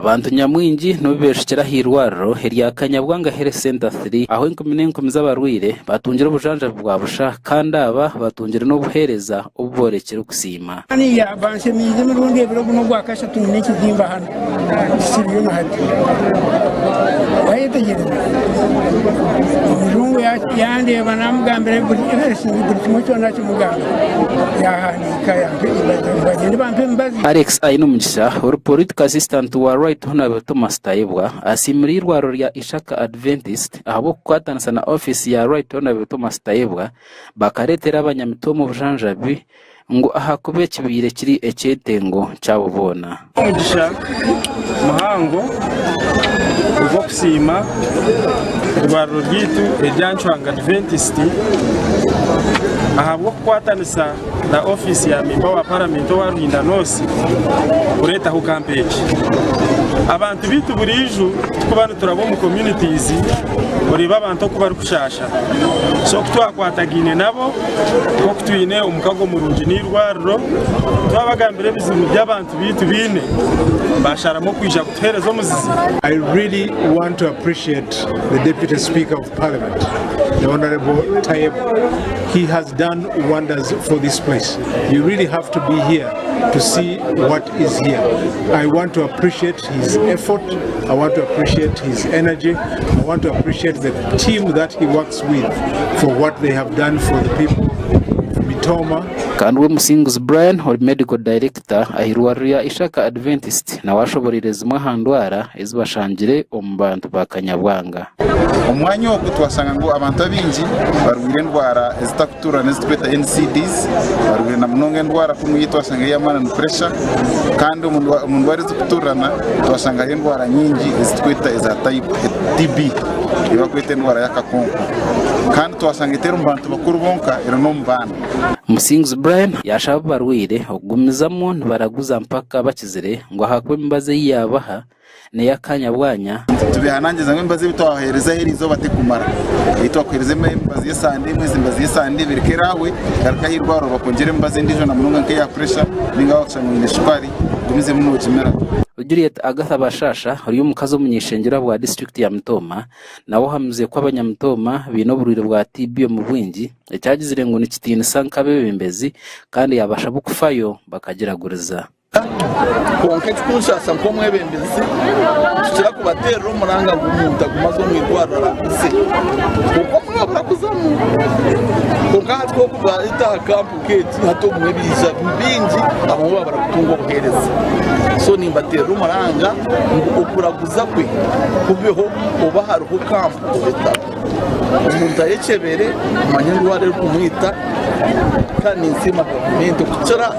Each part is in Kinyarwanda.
Abantu nyamwingi nubibeshekera hirwarro herya Kanyabwanga Health Center 3 aho inkomine z'abarwire batungira ubujanja bwa busha kandi aba batungira no buhereza ububorekera kusima. Ani ya banse mize murundi biro guno gwakasha tunine kizimba hano. Siriyo no hati. Wayetegereza. Mirungu yande banamugambira buri kimwe cyona cy'umuganga. Yahanika bagende bampe mbazi. Alex Ainumugisha political assistant wa Right Honorable Thomas Tayebwa asimira irwaro rya Ishaka Adventist ahabo kwatanasa na office ya Right Honorable Thomas Tayebwa bakaretera abanyamitomo bujanjabi ngo ahakube kibire kiri ecyetengo cyabubona umugisha muhango uva kusima irwaro ryitu eryanchwanga Adventist ahabwo kwatanisa na office ya member wa parliament wa Ruhinda Nosi ureta ku campaign abantu bitu buriju kubana turabo mu communities uriba abantu ko bari kushasha so kutwakwatagine nabo ko kutwine umukago murungi n'irwarro twabagambire bizimu by'abantu bitu bine basharamo kwisha kuterezo muzizi. I really want to appreciate the Deputy Speaker of Parliament, the Honorable Tayeb. He has done wonders for this place. You really have to be here to see what is here. I want to appreciate his effort. I want to appreciate his energy. I want to appreciate the team that he works with for what they have done for the people of Mitoma. Kanwe Musinguzi Brian or medical director ahirwaria Ishaka Adventist na washoborereza umuhandwara ezibashangire ombantu bakanyabwanga. Omwanya wo kutwasanga ngo abantu abinji barwire ndwara ezitakutura nezitweta NCDs barwire na munonge ndwara kumuyitwasanga yamana no pressure kandi umuntu wari zikuturana twasanga ndwara nyingi ezitweta eza type TB ibakwete ndwara yakakonko kandi twasanga itera umbantu bakuru bonka irano mbana. Musinguzi Brian yashaba barwire ogumizamo baraguza mpaka bakizire ngo hakwe mbaze yabaha ne yakanyabwanya tubihanangiza ngo mbaze bitwahereza herizo batekumara itwakwereze mbaze yesande mwezi mbaze yesande birikerawe garakahirwaro bakongere mbaze ndijo na munonga nke ya pressure ningaho cyangwa nishwari gumize mu kimera. Juliet Agatha Bashasha uri umukazo munyishengera bwa district ya Mtoma nawo hamze kwa abanyamtoma binoburire bwa TB mu bwingi ecyagizire ngo nikitine sankabe bembezi kandi yabasha bukufayo bakagiraguriza konke twushasa ko mwebembezi tukira kubatera umuranga gumunta gumazo mwirwarara se kuko mwabura kuzamu konka two kuba ita camp gate hato mwebisha bingi abo babara kutungo buhereza so nimbatera umuranga ukuraguza kwe kubeho oba haruho camp beta umuntu ayekebere amanyandware kumwita kandi insima gavumenti kucara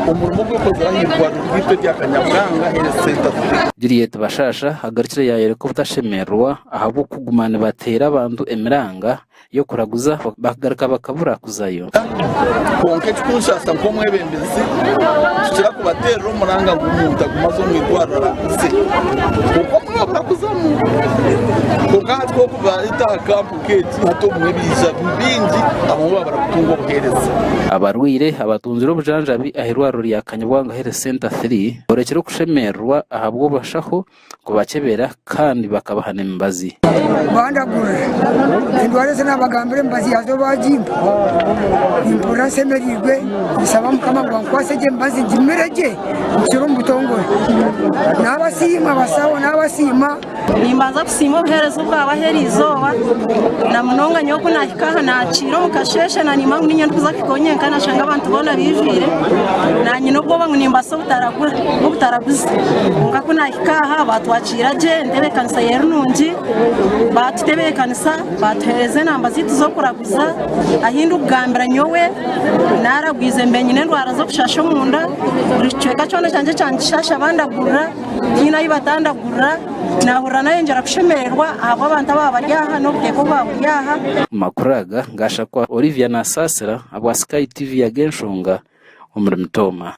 umurimo gwokozera hirwaro rwite rya Kanyabwanga Health Center. Juliet Bashasha hagarikira yayereko butashemerwa ahabo kugumana batera abantu emiranga yo kuraguza bagaruka bakabura kuzayo konke twushasa ko mwebembezi tukira kubatera umuranga gumunta gumazo mwirwarara se kuko mwabura kuzamu konka two kuba ita camp gate hato mwebisha bingi abo babara kutungo buhereza. Abarwire abatunziro bujanjabi ahirwaro rya Kanyabwanga Health Center 3 borekero kushemerwa ahabwo bashaho kubakebera kandi bakabahana imbazi bandagura indwara zina bagambire mbazi yazo bajimba impora semerirwe bisaba mukama gwankwasege mbazi jimereje mukiro mbutongore n'abasima basawo n'abasima nimbaza kusima ubuherezo bw'abaherizoba na munonga nyoko nakikaha nakiro mukasheshe na nimangu ninyanduza kikonye kana shanga abantu bona bivire na nyino bwo bangu nimbaso butaragura butaraguza nga kuna kikaha batwacira je ndebe kanisa yerunungi batutebe kanisa batereze namba zitu zo kuraguza ahindu bwambira nyowe naragwize mbenyine ndwara zo kushasha munda ricweka cyono cyanje cyangishasha bandagura nyina yibatandagura nahura nayo njara kushemererwa abo abantu babaryaha no buteko baburyaha makuraga ngasha kwa Olivia na Sasera abwa Sky TV ya Genshunga umuri Mtoma.